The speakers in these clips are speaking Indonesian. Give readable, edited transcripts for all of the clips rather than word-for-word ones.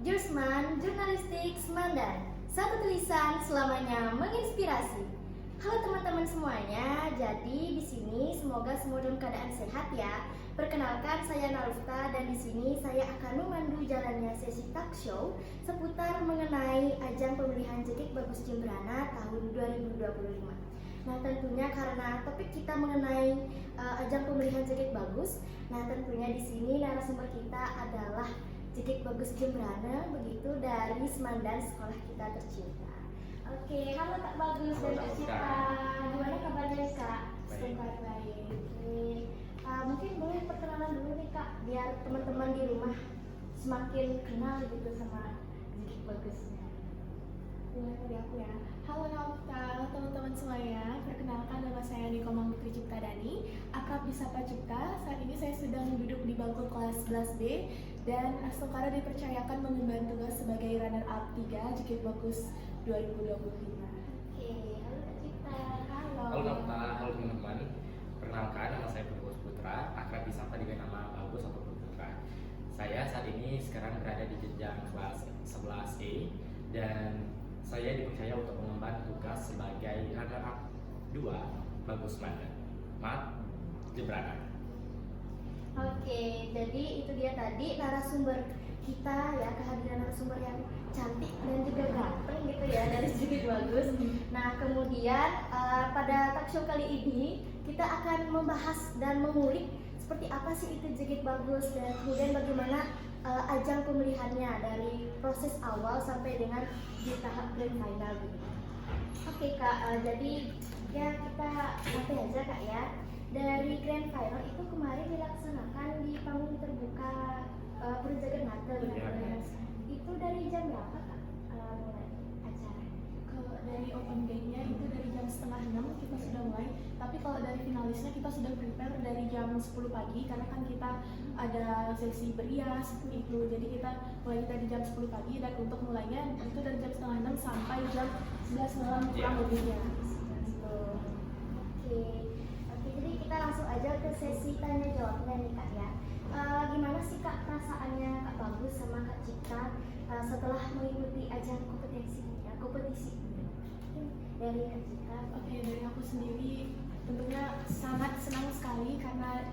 Jursman Jurnalistik Semandan. Satu tulisan selamanya menginspirasi. Halo teman-teman semuanya. Jadi di sini semoga semua dalam keadaan sehat ya. Perkenalkan saya Narufta dan di sini saya akan memandu jalannya sesi talk show seputar mengenai ajang pemilihan JKT Bagus Jemberana tahun 2025. Nah tentunya karena topik kita mengenai ajang pemilihan JKT Bagus, nah tentunya di sini narasumber kita adalah JKT Bagus Jemberana, begitu dari Semandan sekolah kita tercinta. Oke, halo Kak Bagus dan Kak Cita. Gimana kabarnya Kak? Semoga baik. Mungkin boleh perkenalan dulu nih Kak, biar teman-teman di rumah semakin kenal gitu sama JKT Bagusnya. Mulai dari aku ya. Halo Nauta, teman-teman semuanya. Perkenalkan nama saya Nikoma Putri Cipta Dani, akrab disapa Cipta. Saat ini saya sedang duduk di bangku kelas 11B dan Astokara dipercayakan mengemban tugas sebagai runner up 3 JKT Bagus 2025. Oke, halo Kak Cita. Halo Nauta, halo teman-teman. Perkenalkan, nama saya Bagus Putra, akrab disapa dengan nama Bagus atau Putra. Saya saat ini sekarang berada di jenjang kelas 11E dan saya dipercaya untuk mengemban tugas sebagai runner-up 2 Bagus Semandan, Mat Jemberana. Oke, jadi itu dia tadi narasumber kita ya, kehadiran narasumber yang cantik dan juga ganteng gitu ya dari JKT Bagus. Nah kemudian pada talk show kali ini kita akan membahas dan mengulik seperti apa sih itu JKT Bagus dan kemudian bagaimana ajang pemilihannya dari proses awal sampai dengan di tahap grand final gitu. Oke Kak, jadi ya kita nanti aja Kak ya. Dari grand final itu kemarin dilaksanakan di panggung terbuka Purjaganata ya. Itu dari jam berapa Kak mulai acara? Kalau dari open gate-nya itu dari jam 5:30 kita sudah mulai. Tapi kalau dari finalisnya kita sudah prepare dari jam 10 pagi karena kan kita ada sesi berias itu. Jadi kita mulai dari jam 10 pagi dan untuk mulainya itu dari jam 5:30 sampai jam 11 malam kurang lebihnya. Gitu. Oke, jadi kita langsung aja ke sesi tanya jawabnya nih Kak ya. Gimana sih Kak perasaannya Kak Bagus sama Kak Cita setelah mengikuti ajang kompetisi dari Kak Cita? Oke, dari aku sendiri tentunya sangat senang sekali karena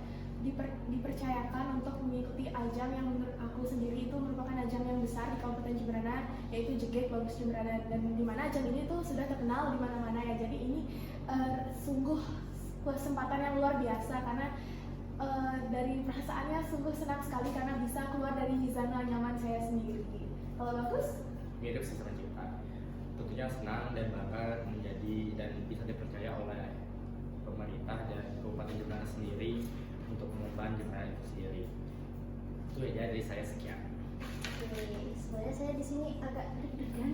dipercayakan untuk mengikuti ajang yang menurut aku sendiri itu merupakan ajang yang besar di Kabupaten Jemberana, yaitu JKT Bagus Jemberana, dan di mana ajang ini tuh sudah terkenal di mana-mana ya. Jadi ini sungguh kesempatan yang luar biasa karena dari perasaannya sungguh senang sekali karena bisa keluar dari zona nyaman saya sendiri. Kalau Bagus? Mirip sama Cipta. Tentunya senang dan bangga menjadi dan bisa dipercaya oleh pemerintah dan Kabupaten Jemberana sendiri untuk mengemban Jemberana itu sendiri. Itu aja dari saya, sekian. Oke, sebenarnya saya di sini agak deg-degan.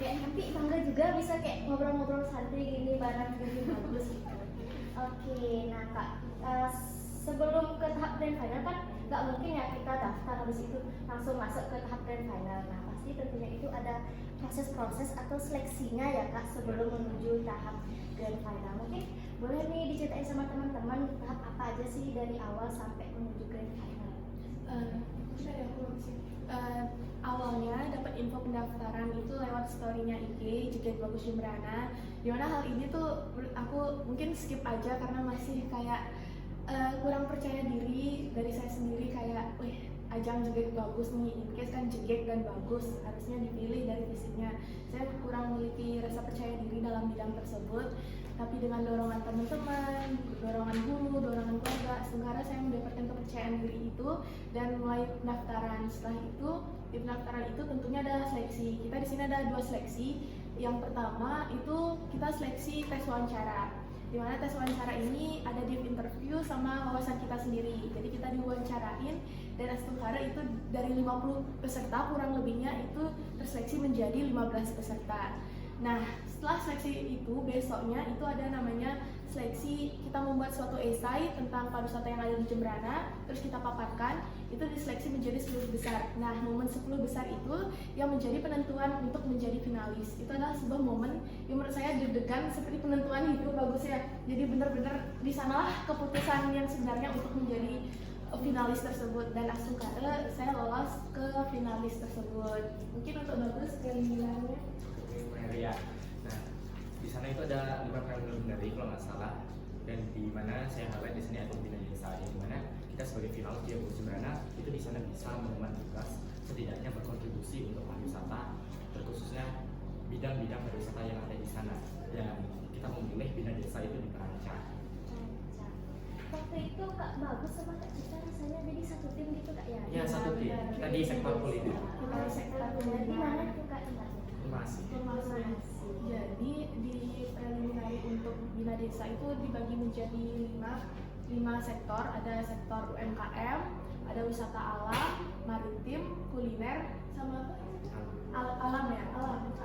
Kayak nanti bangga juga bisa kayak ngobrol-ngobrol santai gini bareng JKT Bagus gitu. Oke, nah Kak, sebelum ke tahap grand final kan nggak mungkin ya kita daftar habis itu langsung masuk ke tahap grand final. Nah pasti tentunya itu ada proses-proses atau seleksinya ya Kak sebelum menuju tahap grand final. Mungkin boleh nih diceritain sama teman-teman tahap apa aja sih dari awal sampai menuju grand final. Dari aku sih. Awalnya dapat info pendaftaran itu lewat story-nya IG JKT Bagus Jemberana. Dimana hal ini tuh aku mungkin skip aja karena masih kayak kurang percaya diri dari saya sendiri, kayak ajang JKT Bagus nih, in case kan JKT dan bagus harusnya dipilih dari fisiknya. Saya kurang memiliki rasa percaya diri dalam bidang tersebut, tapi dengan dorongan teman-teman, dorongan guru, dorongan keluarga, sementara saya mendapatkan kepercayaan diri itu dan mulai pendaftaran. Setelah itu di pendaftaran itu tentunya ada seleksi. Kita di sini ada 2 seleksi. Yang pertama itu kita seleksi tes wawancara, di mana tes wawancara ini ada deep interview sama wawasan kita sendiri. Jadi kita diwawancarain dan Astokara itu dari 50 peserta kurang lebihnya itu terseleksi menjadi 15 peserta. Nah setelah seleksi itu besoknya itu ada namanya seleksi, kita membuat suatu esai tentang pariwisata yang ada di Jemberana, terus kita paparkan, itu diseleksi menjadi 10 besar. Nah momen 10 besar itu yang menjadi penentuan untuk menjadi finalis. Itu adalah sebuah momen yang menurut saya deg-degan seperti penentuan hidup Bagus ya. Jadi benar-benar di sanalah keputusan yang sebenarnya untuk menjadi finalis tersebut, dan Asungkara saya lolos ke finalis tersebut. Mungkin untuk Bagus preliminarnya. Preliminary ya. Nah, di sana itu ada 5 preliminary kalau nggak salah, dan di mana saya highlight di sini ada bina desa, di mana kita sebagai finalis di Bogor Sembrana itu di sana bisa mengemban tugas setidaknya berkontribusi untuk pariwisata, terkhususnya bidang-bidang pariwisata yang ada di sana, dan kita memilih bina desa itu di Perancang. Waktu itu Kak Bagus sama Kak Cita rasanya jadi satu tim gitu Kak ya? Ya, satu tim. Kita di sektor kuliner. Kita di sektor Di kuliner. mana tuh Kak tempatnya? Masih. Jadi di preliminary untuk bina desa itu dibagi menjadi 5 sektor. Ada sektor UMKM, ada wisata alam, maritim, kuliner, sama apa? Alam ya,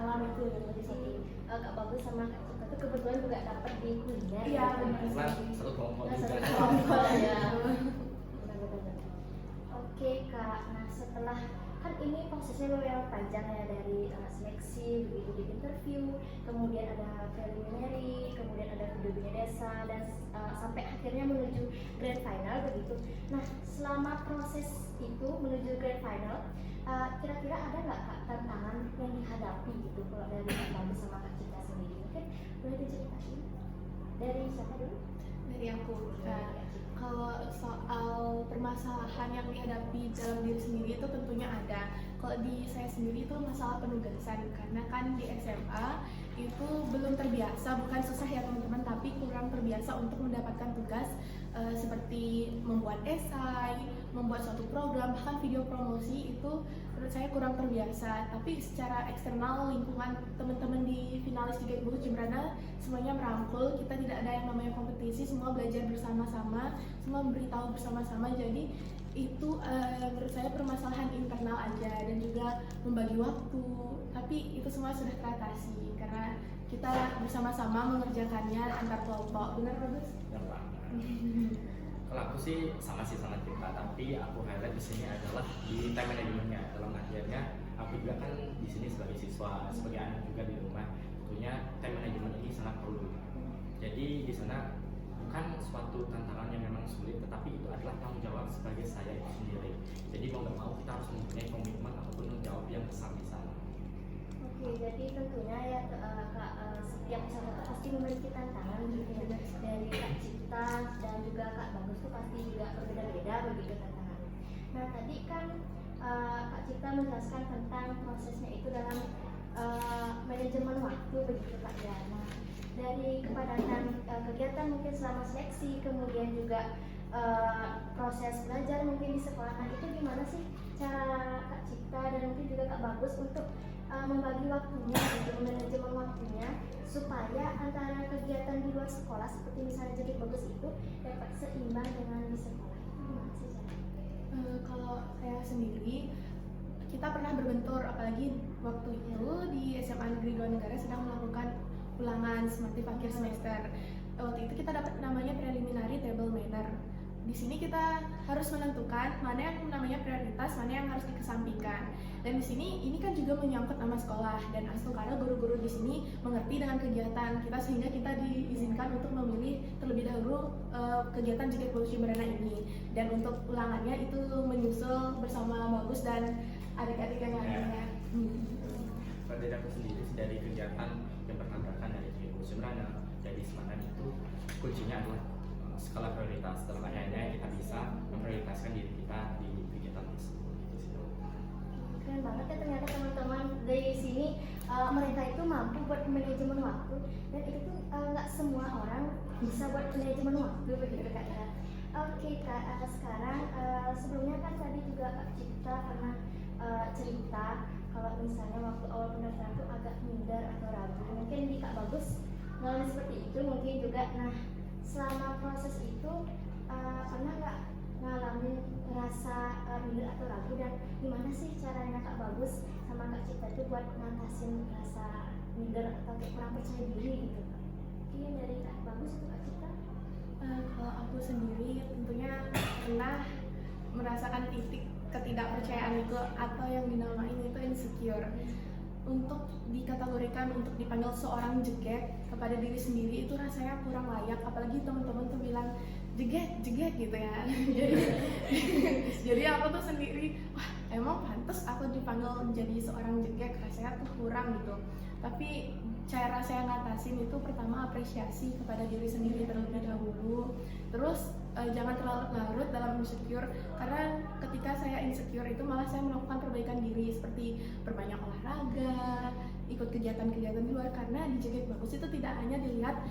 alam itu yang menjadi satu. Kak Bagus sama Kak Cita tuh kebetulan juga dapat di kuliner. Iya, benar. Kebetulan satu kelompok Nah, juga. satu kelompok ya. Benar-benar. Oke Kak, nah setelah kan ini prosesnya lumayan panjang ya, dari seleksi, begitu di interview, kemudian ada preliminary, kemudian ada video bina desa, dan sampai akhirnya menuju grand final begitu. Nah selama proses itu menuju grand final, kira-kira ada nggak Kak tantangan yang dihadapi gitu kalau dari Kak Bagus sama Kak Cita sendiri? Mungkin boleh diceritain dari siapa dulu? Dari aku. Kalau soal permasalahan yang dihadapi dalam diri sendiri itu tentunya ada. Kalau di saya sendiri itu masalah penugasan, karena kan di SMA itu belum terbiasa, bukan susah ya teman-teman, tapi kurang terbiasa untuk mendapatkan tugas seperti membuat esai, membuat suatu program, bahkan video promosi itu menurut saya kurang terbiasa. Tapi secara eksternal, lingkungan teman-teman di finalis di Bogor Sembrana semuanya merangkul, kita tidak ada yang namanya kompetisi, semua belajar bersama-sama, semua memberitahu bersama-sama. Jadi itu menurut saya permasalahan internal aja, dan juga membagi waktu, tapi itu semua sudah teratasi karena kita bersama-sama mengerjakannya antar kelompok. Benar Bagus? Yang banget. Kalau aku sih sama kita, tapi aku highlight di sini adalah di time managementnya. Dalam artiannya aku juga kan di sini sebagai siswa, sebagai anak juga di rumah, tentunya time management ini sangat perlu. Jadi di sana bukan suatu tantangan yang memang sulit, tetapi itu adalah tanggung jawab sebagai saya itu sendiri. Jadi mau nggak mau kita harus mempunyai komitmen ataupun tanggung jawab yang besar di sana. Oke, jadi tentunya ya Kak, setiap usaha itu pasti memiliki tantangan gitu ya. Dari Kak Cita dan juga Kak Bagus tuh pasti juga berbeda-beda begitu tantangan. Nah tadi kan Kak Cita menjelaskan tentang prosesnya itu dalam manajemen waktu begitu Kak ya. Nah dari kepadatan kegiatan mungkin selama seleksi, kemudian juga proses belajar mungkin di sekolah, nah itu gimana sih cara Kak Cita dan mungkin juga Kak Bagus untuk membagi waktunya, gitu, manajemen waktunya supaya antara kegiatan di luar sekolah seperti misalnya jadi bagus itu dapat seimbang dengan di sekolah. Itu gimana sih caranya? Kalau saya sendiri, kita pernah berbentur, apalagi waktu itu di SMA Negeri 2 Negara sedang melakukan ulangan sematif akhir semester. Waktu itu kita dapat namanya preliminary table manner. Di sini kita harus menentukan mana yang namanya prioritas, mana yang harus dikesampingkan. Dan di sini ini kan juga menyangkut nama sekolah, dan Asungkara guru-guru di sini mengerti dengan kegiatan kita, sehingga kita diizinkan untuk memilih terlebih dahulu kegiatan Jeged Bogor Sembrana ini. Dan untuk ulangannya itu menyusul bersama Bagus dan adik-adik yang lainnya. Pada aku sendiri dari kegiatan yang bertabrakan dari Jeged Bogor Sembrana, dari semangat itu kuncinya adalah skala prioritas. Dalam akhirnya kita bisa memprioritaskan diri kita di kegiatan tersebut. Keren banget ya ternyata teman-teman dari sini, mereka itu mampu buat manajemen waktu, dan itu tuh nggak semua orang bisa buat manajemen waktu begitu Kak ya. Oke Kak, sekarang sebelumnya kan tadi juga Kak Cita pernah cerita kalau misalnya waktu awal pendaftaran tuh agak minder atau ragu. Mungkin di Kak Bagus ngalamin seperti itu mungkin juga. Nah selama proses itu pernah nggak ngalamin rasa minder atau ragu, dan gimana sih caranya Kak Bagus sama Kak Cita itu buat ngatasin rasa minder atau kayak kurang percaya diri gitu Kak? Mungkin dari Kak Bagus atau Kak Cita? Kalau aku sendiri tentunya pernah merasakan titik ketidakpercayaan itu, atau yang dinamain itu insecure. Untuk dikategorikan untuk dipanggil seorang jeget kepada diri sendiri itu rasanya kurang layak, apalagi teman-teman tuh bilang jeget gitu ya. Jadi aku tuh sendiri, wah emang pantas aku dipanggil menjadi seorang jeget, rasanya tuh kurang gitu. Tapi cara saya ngatasin itu pertama apresiasi kepada diri sendiri terlebih dahulu. Terus jangan terlalu larut dalam insecure, karena ketika saya insecure itu malah saya melakukan perbaikan diri seperti perbanyak olahraga, ikut kegiatan-kegiatan di luar, karena di Jeget Bagus itu tidak hanya dilihat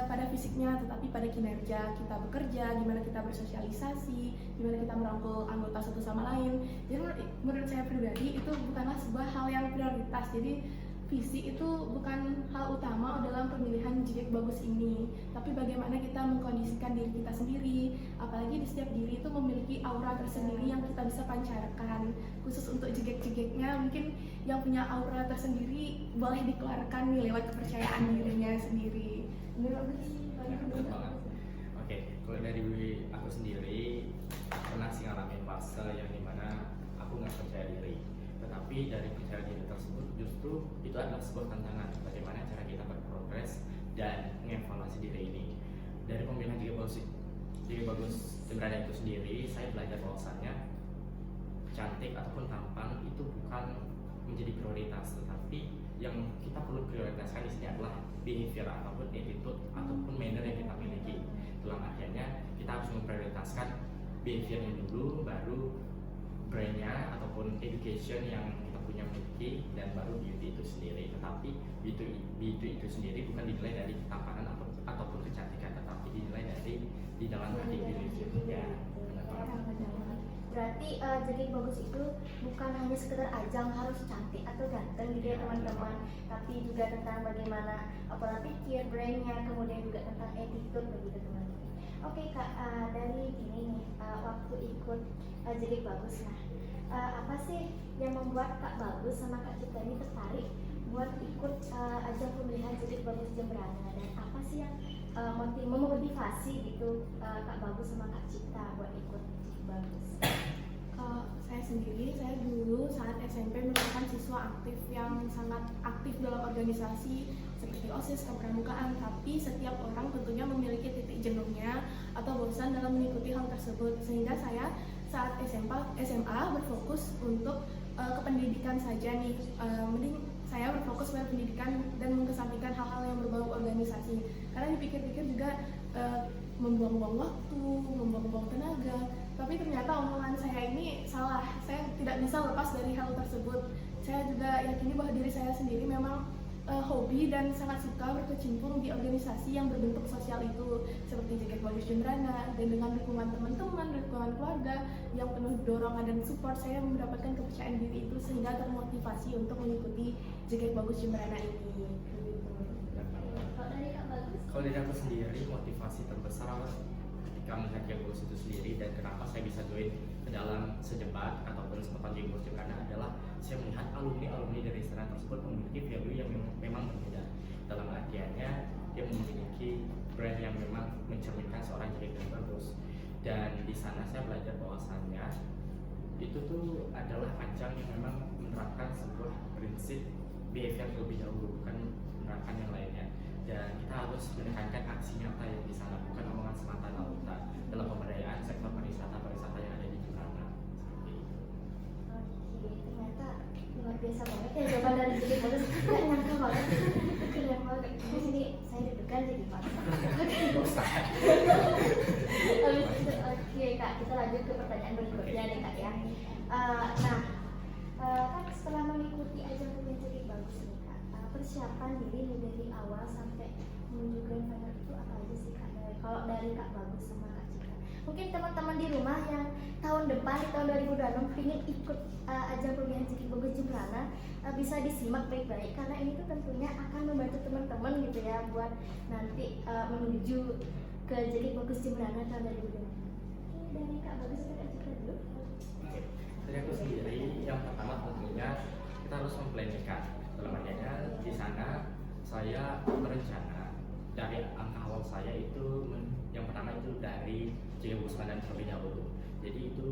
pada fisiknya tetapi pada kinerja kita bekerja, gimana kita bersosialisasi, gimana kita merangkul anggota satu sama lain. Jadi menurut saya pribadi itu bukanlah sebuah hal yang prioritas. Jadi visi itu bukan hal utama dalam pemilihan Jeget Bagus ini, tapi bagaimana kita mengkondisikan diri kita sendiri, apalagi di setiap diri itu memiliki aura tersendiri yang kita bisa pancarkan. Khusus untuk jeget-jegetnya, mungkin yang punya aura tersendiri boleh dikeluarkan nih lewat kepercayaan dirinya sendiri. Menurut Betul banget. Oke, kalau dari aku sendiri pernah sih ngalamin fase yang dimana aku nggak percaya diri. Tetapi dari percaya diri tersebut justru itu adalah sebuah tantangan bagaimana cara kita berprogres dan mengevaluasi diri ini. Dari pemilihan Jeget Bagus Jembrana itu sendiri, saya belajar bahwasannya cantik ataupun tampang itu bukan menjadi prioritas, tetapi yang kita perlu prioritaskan di sini adalah behavior ataupun attitude ataupun manner yang kita miliki. Dalam artiannya kita harus memprioritaskan behaviornya dulu, baru brandnya ataupun education yang kita punya miliki, dan baru beauty itu sendiri. Tetapi beauty itu sendiri bukan dinilai dari tampanan ataupun kecantikan, tetapi dinilai dari di dalam hati diri juga. Berarti Jeget Bagus itu bukan hanya sekedar ajang harus cantik atau ganteng gitu ya teman-teman, tapi juga tentang bagaimana pola pikir, brandnya, kemudian juga tentang attitude begitu teman-teman. Oke Kak, dari ini nih waktu ikut Jeget Bagus, nah apa sih yang membuat Kak Bagus sama Kak Cipta ini tertarik buat ikut ajang pemilihan Jeget Bagus Jembrana, dan apa sih yang memotivasi gitu Kak Bagus sama Kak Cipta buat ikut Jeget Bagus? Saya sendiri, saya dulu saat SMP merupakan siswa aktif yang sangat aktif dalam organisasi seperti OSIS, kepramukaan, tapi setiap orang tentunya memiliki titik jenuhnya atau bosan dalam mengikuti hal tersebut, sehingga saya saat SMA berfokus untuk kependidikan saja nih. Mending saya berfokus pada pendidikan dan mengesampingkan hal-hal yang berbau organisasi, karena dipikir-pikir juga membuang-buang waktu, membuang-buang tenaga. Tapi ternyata omongan saya ini salah. Saya tidak bisa lepas dari hal tersebut. Saya juga yakini bahwa diri saya sendiri memang hobi dan sangat suka berkecimpung di organisasi yang berbentuk sosial itu, seperti Jeget Bagus Jembrana, dan dengan dukungan teman-teman, dukungan keluarga yang penuh dorongan dan support, saya mendapatkan kepercayaan diri itu sehingga termotivasi untuk mengikuti Jeget Bagus Jembrana ini. Kalau dari Kak Bagus? Kalau dari aku sendiri, motivasi terbesar ketika melihat Jeget Bagus itu sendiri dan kenapa saya bisa join ke dalam sejebat ataupun sempat Jeget Bagus Jembrana adalah saya melihat alumni dari sana tersebut memiliki value yang memang berbeda. Dalam artiannya dia memiliki brand yang memang mencerminkan seorang Jeget Bagus, dan di sana saya belajar bahwasannya itu tuh adalah ajang yang memang menerapkan sebuah prinsip behavior terlebih dahulu, bukan menerapkan yang lainnya. Dan kita harus menekankan aksi nyata yang di sana, bukan omongan semata-mata dalam pemberdayaan sektor pariwisata yang ada di Jembrana. Seperti itu. Oke, ternyata luar biasa banget ya jawaban dari Jeget Bagus. Gak nyangka banget, keren banget. Di sini saya deg-degan jadi Pak. Oke Kak, kita lanjut ke pertanyaan berikutnya nih Kak ya. Kan setelah mengikuti ajang pemilihan Jeget Bagus nih Kak, persiapan diri dari awal sampai menuju grand final itu apa aja sih Kak? Kalau dari Kak Bagus sama Kak Cika, mungkin teman-teman di rumah yang tahun depan di tahun 2026 ingin ikut ajang pemilihan Jeget Bagus Jembrana, bisa disimak baik-baik karena ini tuh tentunya akan membantu teman-teman gitu ya buat nanti menuju ke Jeget Bagus Jembrana tahun 2026. Oke, dari Kak Bagus ke Kak Cika dulu. Oke, dari aku sendiri yang pertama tentunya kita harus memplaningkan. Dalam artinya di sana saya berencana dari angka awal saya itu yang pertama itu dari Jeget Bagus Jembrana terlebih dahulu. Jadi itu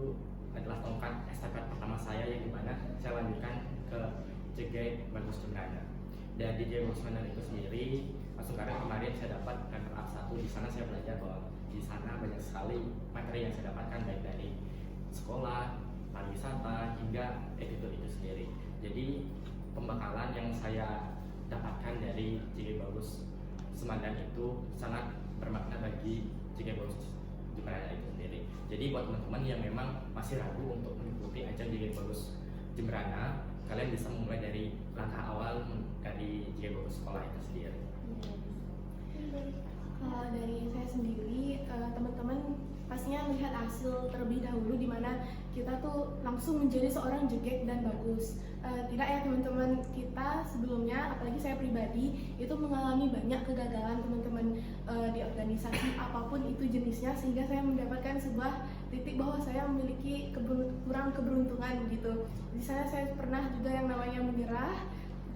adalah tongkat estafet pertama saya yang dimana saya lanjutkan ke Jeget Bagus Jembrana. Dan di Jeget Bagus Jembrana itu sendiri langsung karena kemarin saya dapat runner up 1. Di sana saya belajar bahwa di sana banyak sekali materi yang saya dapatkan baik dari sekolah, pariwisata hingga attitude itu sendiri. Jadi pembekalan yang saya dapatkan dari JG Bagus Semandan itu sangat bermakna bagi JG Bagus Jemberana itu sendiri. Jadi buat teman-teman yang memang masih ragu untuk mengikuti ajang JG Bagus Jemberana, kalian bisa memulai dari langkah awal dari JG Bagus sekolah itu sendiri. Kalau dari saya sendiri, teman-teman pastinya melihat hasil terlebih dahulu di mana kita tuh langsung menjadi seorang jegek dan bagus. Tidak ya teman-teman, kita sebelumnya, apalagi saya pribadi, itu mengalami banyak kegagalan teman-teman di organisasi apapun itu jenisnya, sehingga saya mendapatkan sebuah titik bahwa saya memiliki kurang keberuntungan gitu. Di sana saya pernah juga yang namanya menyerah.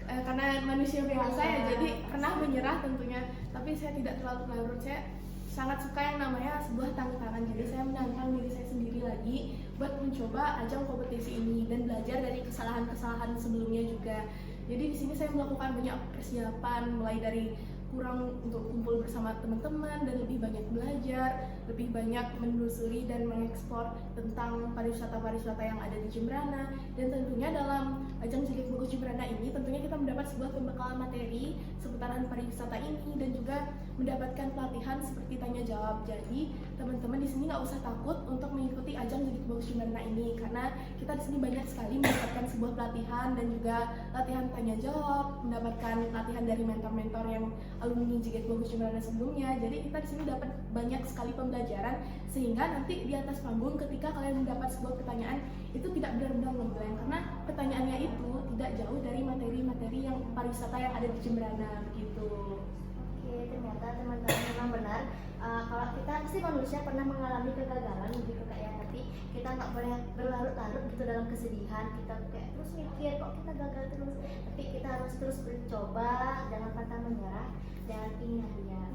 Karena manusia biasa ya, jadi pernah menyerah tentunya, tapi saya tidak terlalu larut. Saya sangat suka yang namanya sebuah tantangan, jadi saya menantang diri saya sendiri lagi buat mencoba ajang kompetisi ini dan belajar dari kesalahan-kesalahan sebelumnya juga. Jadi di sini saya melakukan banyak persiapan, mulai dari kurang untuk kumpul bersama teman-teman dan lebih banyak belajar, lebih banyak menelusuri dan mengeksplor tentang pariwisata-pariwisata yang ada di Jemberana. Dan tentunya dalam ajang JG Bagus Jemberana ini tentunya kita mendapat sebuah pembekalan materi seputaran pariwisata ini dan juga mendapatkan pelatihan seperti tanya jawab. Jadi teman-teman di sini nggak usah takut untuk mengikuti ajang JG Bagus Jemberana ini, karena kita di sini banyak sekali mendapatkan sebuah pelatihan dan juga latihan tanya jawab, mendapatkan pelatihan dari mentor-mentor yang alumni JG Bagus Jemberana sebelumnya. Jadi kita di sini dapat banyak sekali pembelajaran, sehingga nanti di atas panggung ketika kalian mendapat sebuah pertanyaan itu tidak benar-benar ngeblank, karena pertanyaannya itu tidak jauh dari materi-materi yang pariwisata yang ada di Jemberana begitu. Oke, ternyata teman-teman memang benar. Kalau kita pasti manusia pernah mengalami kegagalan gitu Kak ya, tapi kita nggak boleh berlarut-larut gitu dalam kesedihan. Kita kayak terus mikir kok kita gagal terus, tapi kita harus terus mencoba, jangan pantang menyerah, dan ini hadiah.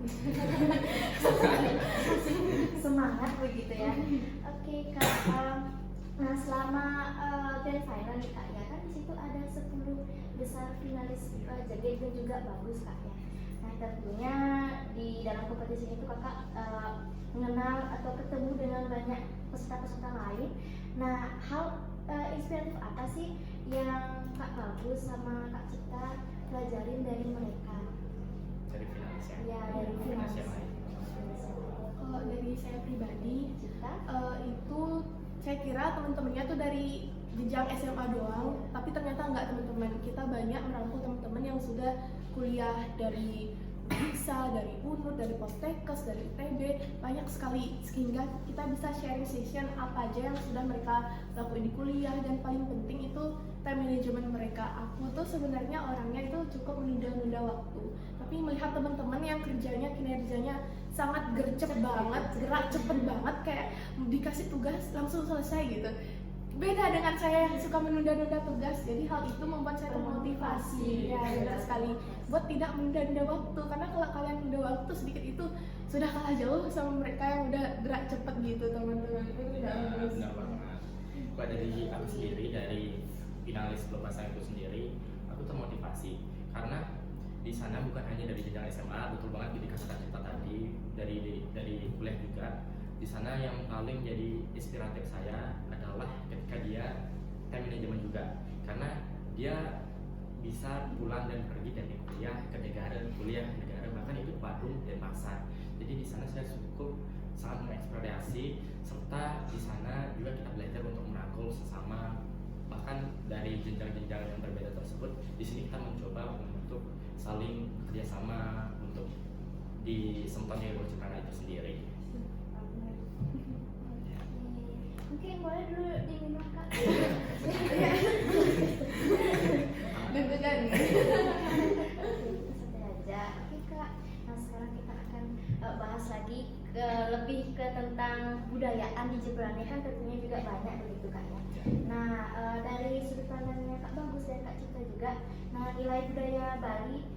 Semangat begitu ya. Oke Kak, nah selama grand final nih Kak ya, kan di situ ada 10 besar finalis JG dan juga bagus Kak ya. Nah tentunya di dalam kompetisi itu kakak mengenal atau ketemu dengan banyak peserta-peserta lain. Nah hal inspiratif apa sih yang Kak Bagus sama Kak Cipta pelajarin dari mereka? Dari finalis ya? Ya dari finalis finalis. yang lain. Kalau dari saya pribadi, Cipta? itu saya kira teman-temannya tuh dari jenjang SMA doang, tapi ternyata enggak teman-teman. Kita banyak merangkul teman-teman yang sudah kuliah dari bisa, dari UNUR, dari Postekes, dari ITB, banyak sekali, sehingga kita bisa sharing session apa aja yang sudah mereka lakuin di kuliah. Dan paling penting itu time management mereka. Aku tuh sebenarnya orangnya itu cukup menunda-nunda waktu, tapi melihat teman-teman yang kinerjanya sangat gercep banget, gerak cepet banget, kayak dikasih tugas langsung selesai gitu. Beda dengan saya yang suka menunda-nunda tugas, jadi hal itu membuat saya termotivasi. Ya benar sekali, buat tidak menunda-nunda waktu, karena kalau kalian menunda waktu sedikit itu sudah kalah jauh sama mereka yang udah gerak cepet gitu teman-teman. Itu tidak bagus. Benar banget. Kalau dari aku sendiri, dari finalis lomba saya itu sendiri, aku termotivasi karena di sana bukan hanya dari jenjang SMA, betul banget dikatakan kita tadi, dari kuliah juga. Di sana yang paling jadi inspiratif saya adalah ketika dia time management juga, karena dia bisa pulang dan pergi dari kuliah ke negara, bahkan itu Bandung dan Pasar. Jadi di sana saya cukup sangat mengeksplorasi, serta di sana juga kita belajar untuk merangkul sesama, bahkan dari jenjang-jenjang yang berbeda tersebut. Di sini kita mencoba untuk saling kerjasama untuk di Sempan Bagus Jemberana itu sendiri. Mungkin boleh dulu diminum Kak. Deg-degan. Santai aja. Oke Kak. Nah sekarang kita akan bahas lagi lebih ke tentang budayaan di Jemberana, kan tentunya juga banyak begitu Kak ya. Nah dari sudut pandangnya Kak Bagus dan Kak Cipta juga, nah nilai budaya Bali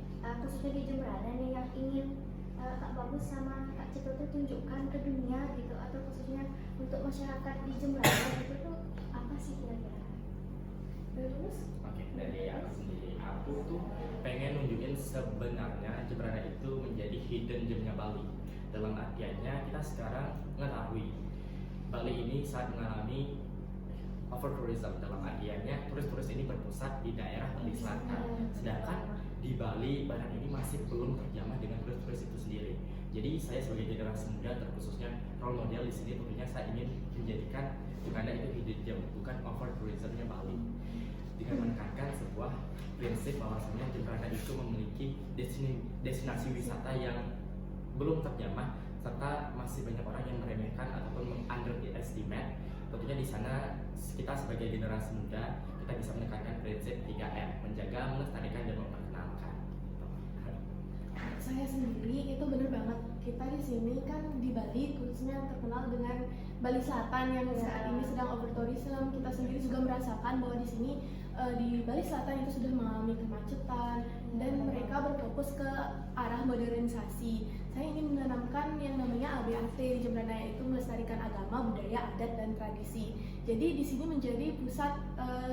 khususnya di Jemberana nih yang ingin Kak Bagus sama Kak Cipta tuh tunjukkan ke dunia gitu, atau khususnya untuk masyarakat di Jemberana itu tuh apa sih kira-kira? Terus? Oke, dari aku sendiri, aku tuh pengen nunjukin sebenarnya Jemberana itu menjadi hidden gemnya Bali. Dalam artiannya kita sekarang mengetahui Bali ini saat mengalami over tourism, dalam artiannya turis-turis ini berpusat di daerah Bali Selatan, sedangkan di Bali barat ini masih belum terjamah dengan turis-turis itu sendiri. Jadi saya sebagai generasi muda terkhususnya role model di sini tentunya saya ingin menjadikan Jembrana itu hidden gem, bukan over tourismnya Bali, dengan menekankan sebuah prinsip bahwasanya Jembrana itu memiliki destinasi wisata yang belum terjamah serta masih banyak orang yang meremehkan ataupun underestimate. Tentunya di sana kita sebagai generasi muda kita bisa menekankan prinsip 3M, menjaga, melestarikan, dan memperkenalkan. Saya sendiri itu benar banget. Kita di sini kan di Bali khususnya terkenal dengan Bali Selatan yang saat ini sedang over tourism. Kita sendiri juga merasakan bahwa di sini di Bali Selatan itu sudah mengalami kemacetan dan mereka berfokus ke arah modernisasi. Saya ingin menanamkan yang namanya ABAT di Jembrana, yaitu melestarikan agama, budaya, adat, dan tradisi. Jadi di sini menjadi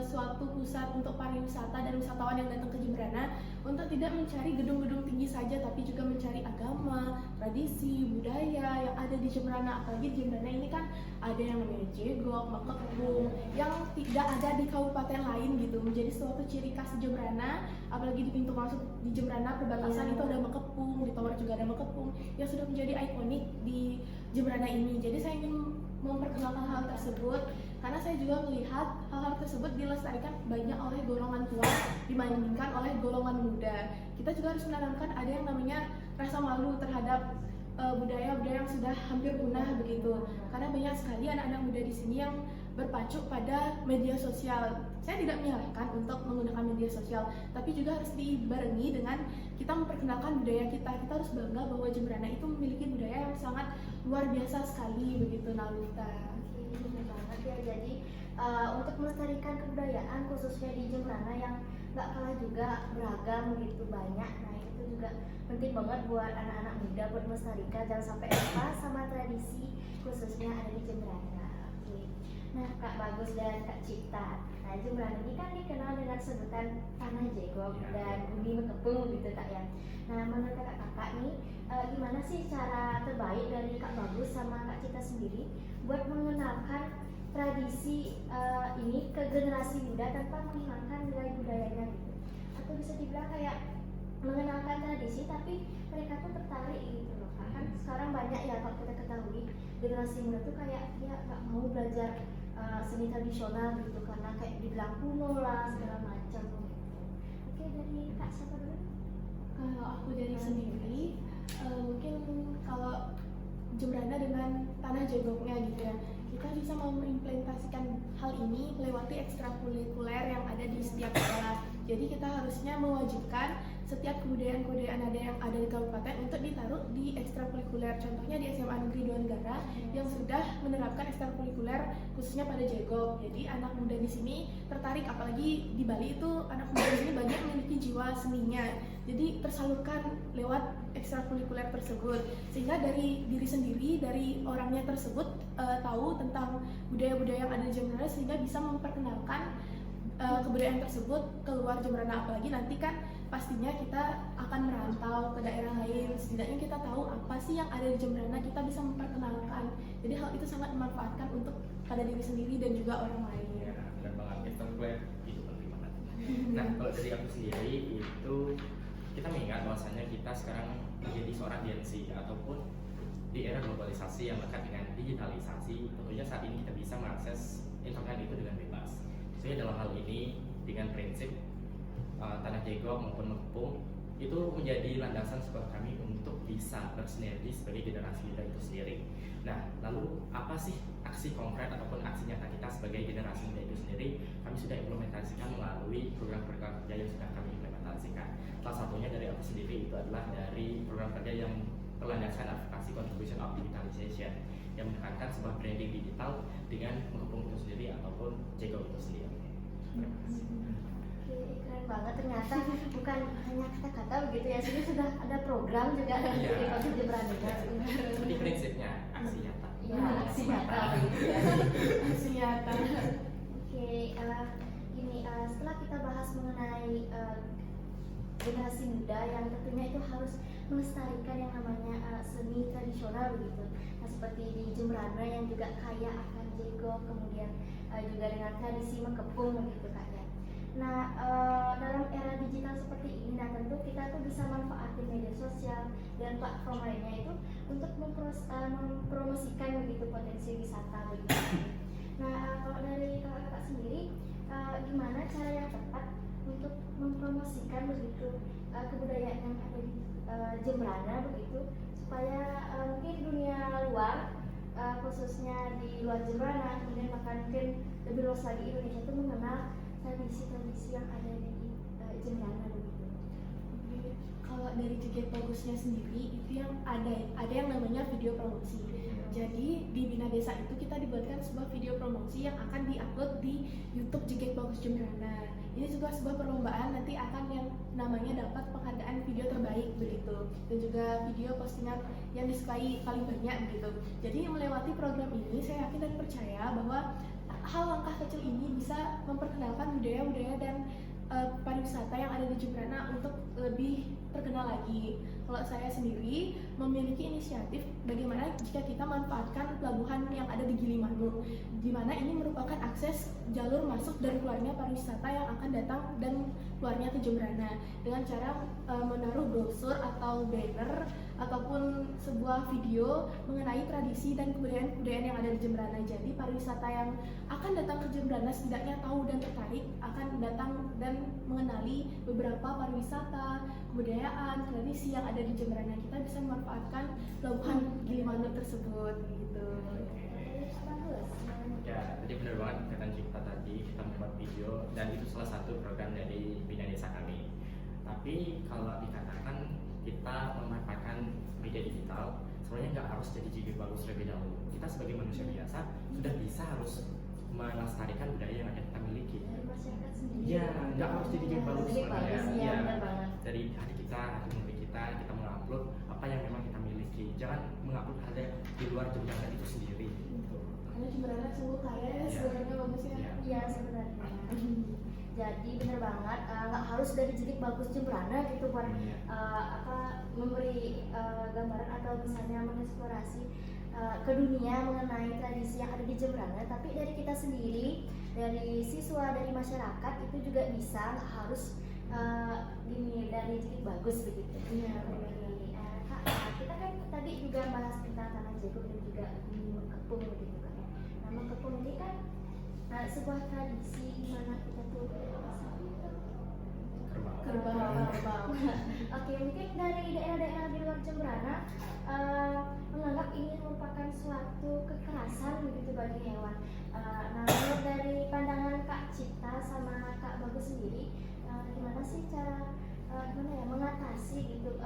suatu pusat untuk pariwisata dan wisatawan yang datang ke Jembrana untuk tidak mencari gedung-gedung tinggi saja, tapi juga mencari agama, tradisi, budaya yang ada di Jembrana. Apalagi di Jembrana ini kan ada yang namanya Jegok, Makepung, yang tidak ada di kabupaten lain gitu. Menjadi suatu ciri khas Jembrana, apalagi di pintu masuk di Jembrana perbatasan itu ada Makepung, di Tower juga ada Makepung yang sudah menjadi ikonik di Jembrana ini. Jadi saya ingin memperkenalkan hal tersebut karena saya juga melihat hal-hal tersebut dilestarikan banyak oleh golongan tua dibandingkan oleh golongan muda. Kita juga harus menanamkan ada yang namanya rasa malu terhadap budaya-budaya yang sudah hampir punah begitu. Karena banyak sekali anak-anak muda di sini yang berpacu pada media sosial. Saya tidak menyalahkan untuk menggunakan media sosial, tapi juga harus dibarengi dengan kita memperkenalkan budaya kita. Kita harus bangga bahwa Jembrana itu memiliki budaya yang sangat luar biasa sekali begitu, Nalita. Benar banget ya. Jadi untuk melestarikan kebudayaan khususnya di Jembrana yang nggak kalah juga beragam begitu banyak. Nah itu juga penting banget buat anak-anak muda buat melestarikan, jangan sampai lupa sama tradisi khususnya ada di Jembrana. Oke. Nah Kak Bagus dan Kak Cipta, nah Jembrana ini kan dikenal dengan sebutan Tanah Jegok dan Bumi Makepung gitu Kak ya. Nah menurut kakak-kakak nih gimana sih cara terbaik dari Kak Bagus sama Kak Cipta sendiri buat mengenalkan tradisi ini ke generasi muda tanpa menghilangkan nilai budayanya gitu? Atau bisa dibilang kayak mengenalkan tradisi tapi mereka tuh tertarik gitu loh kan sekarang banyak ya kalau kita ketahui generasi muda tuh kayak dia nggak mau belajar seni tradisional gitu karena kayak dibilang kuno lah segala macam gitu. Oke, dari Kak siapa dulu? Kalau aku dari sendiri mungkin kalau Jembrana dengan Tanah Jegoknya gitu ya, kita bisa mengimplementasikan hal ini melewati ekstrakurikuler yang ada di setiap sekolah. Jadi kita harusnya mewajibkan setiap kebudayaan-kebudayaan yang ada di kabupaten untuk ditaruh di ekstrakurikuler. Contohnya di SMA Negeri 2 Negara yang sudah menerapkan ekstrakurikuler khususnya pada Jegok. Jadi anak muda di sini tertarik, apalagi di Bali itu anak muda di sini banyak memiliki jiwa seninya. Jadi tersalurkan lewat ekstrakurikuler tersebut, sehingga dari diri sendiri, dari orangnya tersebut tahu tentang budaya-budaya yang ada di Jembrana, sehingga bisa memperkenalkan kebudayaan tersebut keluar Jembrana. Apalagi nanti kan pastinya kita akan merantau ke daerah lain, setidaknya kita tahu apa sih yang ada di Jembrana, kita bisa memperkenalkan. Jadi hal itu sangat memanfaatkan untuk pada diri sendiri dan juga orang lain. Ya, benar banget. Ekstrakurikuler itu penting banget. Nah, kalau dari aku sendiri itu kita mengingat bahwasanya kita sekarang menjadi seorang Gen Z ataupun di era globalisasi yang lekat dengan digitalisasi. Tentunya saat ini kita bisa mengakses internet itu dengan bebas. Jadi dalam hal ini dengan prinsip Tanah Jegok maupun Makepung itu menjadi landasan support kami untuk bisa bersinergi sebagai generasi muda itu sendiri. Nah, lalu apa sih aksi konkret ataupun aksi nyata kita sebagai generasi muda itu sendiri? Kami sudah implementasikan melalui program-program kerja yang sudah kami implementasikan. Salah satunya dari aku sendiri itu adalah dari program kerja yang berlandaskan advokasi contribution of digitalization yang menekankan sebuah branding digital dengan Makepung itu sendiri ataupun Jegok itu sendiri. Terima kasih. Oke, keren banget ternyata bukan hanya kata-kata begitu ya, sini sudah ada program juga dari Kota Jembrana. Jadi prinsipnya aksi nyata. Iya, aksi nyata begitu ya. Aksi nyata. Oke, setelah kita bahas mengenai generasi muda yang tentunya itu harus melestarikan yang namanya seni tradisional begitu. Nah, seperti di Jembrana yang juga kaya akan jego, kemudian juga dengan tradisi mengepung begitu Kak ya. Nah, dalam era digital seperti ini, nah tentu kita tuh bisa manfaatin media sosial dan platform lainnya itu untuk mempromosikan begitu potensi wisata begitu. Nah, kalau dari kakak sendiri, gimana cara yang tepat untuk mempromosikan begitu kebudayaan yang ada di Jembrana begitu, supaya mungkin dunia luar, khususnya di luar Jembrana, kemudian bahkan mungkin lebih luas lagi Indonesia itu mengenal tradisi-tradisi yang ada di Jembrana begitu. Oke, kalau dari Joget Bagusnya sendiri itu yang ada yang namanya video promosi. Jadi di Bina Desa itu kita dibuatkan sebuah video promosi yang akan diupload di YouTube Joget Bagus Jembrana. Ini juga sebuah perlombaan, nanti akan yang namanya dapat penghargaan video terbaik begitu, dan juga video postingan yang disukai paling banyak begitu. Jadi melewati program ini saya yakin dan percaya bahwa hal langkah kecil ini bisa memperkenalkan budaya-budaya dan pariwisata yang ada di Jembrana untuk lebih terkenal lagi. Kalau saya sendiri memiliki inisiatif bagaimana jika kita manfaatkan pelabuhan yang ada di Gilimanuk, di mana ini merupakan akses jalur masuk dan keluarnya pariwisata yang akan datang dan keluarnya ke Jembrana, dengan cara menaruh brosur atau banner ataupun sebuah video mengenai tradisi dan kebudayaan-kebudayaan yang ada di Jembrana. Jadi pariwisata yang akan datang ke Jembrana setidaknya tahu dan tertarik akan datang dan mengenali beberapa pariwisata, kebudayaan, tradisi yang ada di Jembrana. Kita bisa memanfaatkan pelabuhan Gilimanuk tersebut gitu. Ya, tadi benar banget kata Cipta tadi, kita membuat video dan itu salah satu program dari Bina Desa kami. Tapi kalau dikatakan kita memanfaatkan media digital, sebenarnya nggak harus jadi Joget Bagus terlebih dahulu. Kita sebagai manusia biasa sudah bisa harus melestarikan budaya yang ada kita miliki. Masyarakat sendiri. Ya, nggak harus jadi Joget Bagus sebenarnya. Ya, benar banget. Dari hati kita, hati nurani kita mengupload apa yang memang kita miliki. Jangan mengupload hal yang di luar Jembrana itu sendiri. Karena Jembrana sungguh kaya ya, sebenarnya bagus ya. Iya sebenarnya. Jadi benar banget, nggak harus dari Joget Bagus Jembrana gitu buat memberi gambaran atau misalnya mengeksplorasi ke dunia mengenai tradisi yang ada di Jembrana, tapi dari kita sendiri, dari siswa, dari masyarakat itu juga bisa, nggak harus dari Joget Bagus begitu. Iya, Kak, kita kan tadi juga bahas tentang tanah jago dan juga mengepung begitu kan. Nah, mengepung ini kan sebuah tradisi di mana kita tuh kerbau. Oke, mungkin dari daerah-daerah di luar Jembrana menganggap ini merupakan suatu kekerasan begitu bagi hewan. Nah, menurut dari pandangan Kak Cipta sama Kak Bagus sendiri, gimana sih cara mengatasi gitu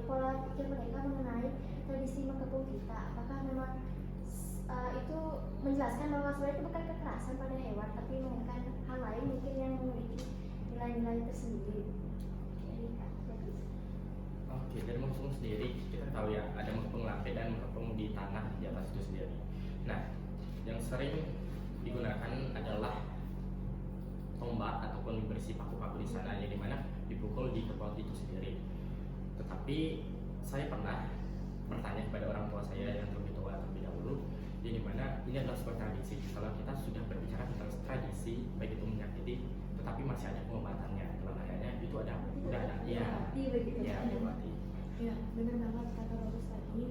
pola pikir mereka mengenai tradisi mengepung kita? Apakah memang itu menjelaskan bahwa sebenarnya itu bukan kekerasan pada hewan, tapi melainkan hal lain mungkin yang memiliki nilai-nilai tersendiri. Oke, dari mengepung sendiri kita tahu ya ada mengepung lantai dan mengepung di tanah di atas itu sendiri. Nah, yang sering digunakan adalah tombak ataupun bersih paku-paku di sana, yang dimana dipukul di kerbau itu sendiri. Tetapi saya pernah bertanya kepada orang tua saya yang lebih tua terlebih dahulu, yang dimana ini adalah sebuah tradisi. Kalau kita sudah berbicara tentang tradisi, baik itu menyakiti, tetapi masih ada pengobatannya. Dalam adanya itu udah ada diobati. Ya, benar banget kata Bagus tadi.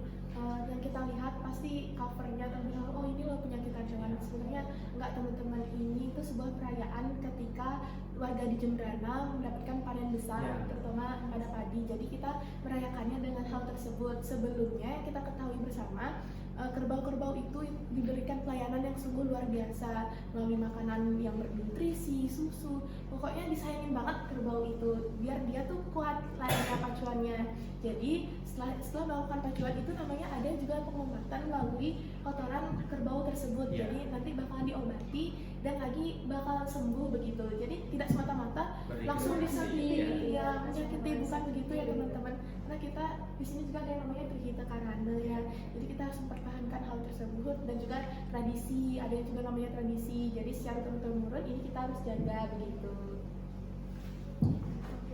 Yang kita lihat pasti covernya terlihat, oh ini loh penyakitan hewan. Sebenarnya enggak, teman-teman, ini itu sebuah perayaan ketika warga di Jembrana mendapatkan panen besar, terutama pada padi. Jadi kita merayakannya dengan hal tersebut. Sebelumnya kita ketahui bersama, kerbau-kerbau itu diberikan pelayanan yang sungguh luar biasa melalui makanan yang bernutrisi, susu. Pokoknya disayangin banget kerbau itu biar dia tuh kuat layaknya pacuannya. Jadi setelah melakukan pacuan itu namanya ada juga pengobatan melalui kotoran kerbau tersebut. Jadi nanti bakal diobati dan lagi bakal sembuh begitu. Jadi tidak semata-mata langsung disakiti, ya menyakiti, bukan begitu ya teman-teman. Karena kita di sini juga ada yang namanya Trihita Karana ya. Jadi kita harus mempertahankan hal tersebut dan juga tradisi, ada yang juga namanya tradisi. Jadi secara turun-temurun ini kita harus jaga begitu.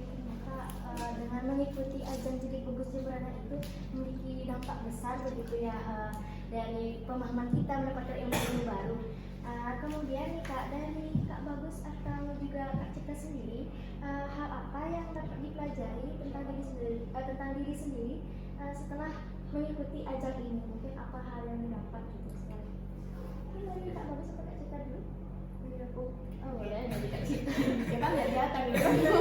Maka dengan mengikuti ajang Jadi Bagus Jemberana itu memiliki dampak besar begitu ya, dari pemahaman kita mendapatkan ilmu-ilmu baru. Kemudian nih Kak, dari Kak Bagus atau juga Kak Cipta sendiri, hal apa yang dapat dipelajari tentang diri sendiri setelah mengikuti ajang ini? Mungkin apa hal yang didapat gitu sekali? Mungkin dari Kak Bagus atau Kak Cipta dulu? Dari aku. Oh boleh, dari Kak Cipta. Kita lihat gitu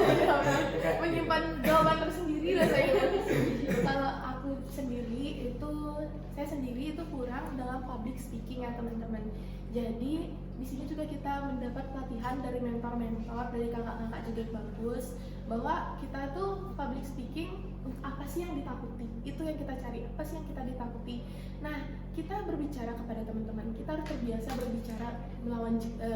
menyimpan jawaban tersendiri lah saya. Kalau aku sendiri itu, saya sendiri itu kurang dalam public speaking ya teman-teman. Jadi di sini juga kita mendapat pelatihan dari mentor-mentor, dari kakak-kakak juga bagus, bahwa kita tuh public speaking apa sih yang ditakuti, itu yang kita cari, apa sih yang kita ditakuti. Nah, kita berbicara kepada teman-teman, kita harus terbiasa berbicara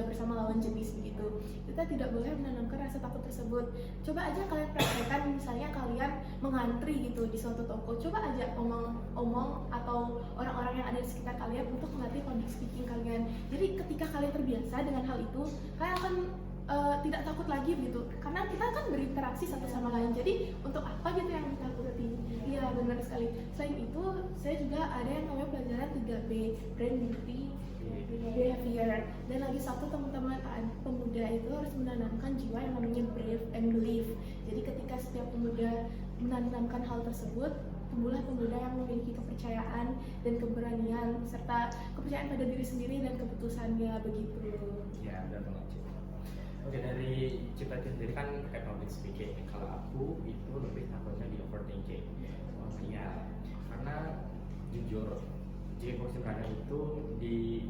bersama lawan jenis begitu. Kita tidak boleh menanamkan rasa takut tersebut. Coba aja kalian praktekkan, misalnya kalian mengantri gitu di suatu toko, coba aja omong atau orang-orang yang ada di sekitar kalian untuk melatih public speaking kalian. Jadi ketika kalian terbiasa dengan hal itu, kalian akan tidak takut lagi gitu, karena kita kan berinteraksi satu sama lain. Jadi untuk apa gitu yang ditakuti? Iya benar sekali. Selain itu, saya juga ada yang namanya pelajaran 3B, Brand, Beauty, Behavior. Dan lagi satu, teman-teman pemuda itu harus menanamkan jiwa yang namanya brave and believe. Jadi ketika setiap pemuda menanamkan hal tersebut, tumbuhlah pemuda yang memiliki kepercayaan dan keberanian serta kepercayaan pada diri sendiri dan keputusannya begitu. Ya, benar banget. Oke, dari Cipta sendiri kan kayak public speaking. Kalau aku itu lebih takutnya di overthinking. Iya, karena jujur Jadi Bagus Jemberana itu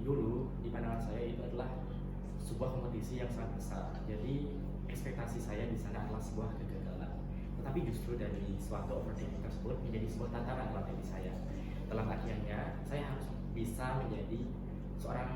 dulu di pandangan saya itu adalah sebuah kompetisi yang sangat besar. Jadi ekspektasi saya di sana adalah sebuah kegagalan. Tetapi justru dari suatu overthinking tersebut menjadi sebuah tantangan buat diri saya. Dalam akhirnya saya harus bisa menjadi seorang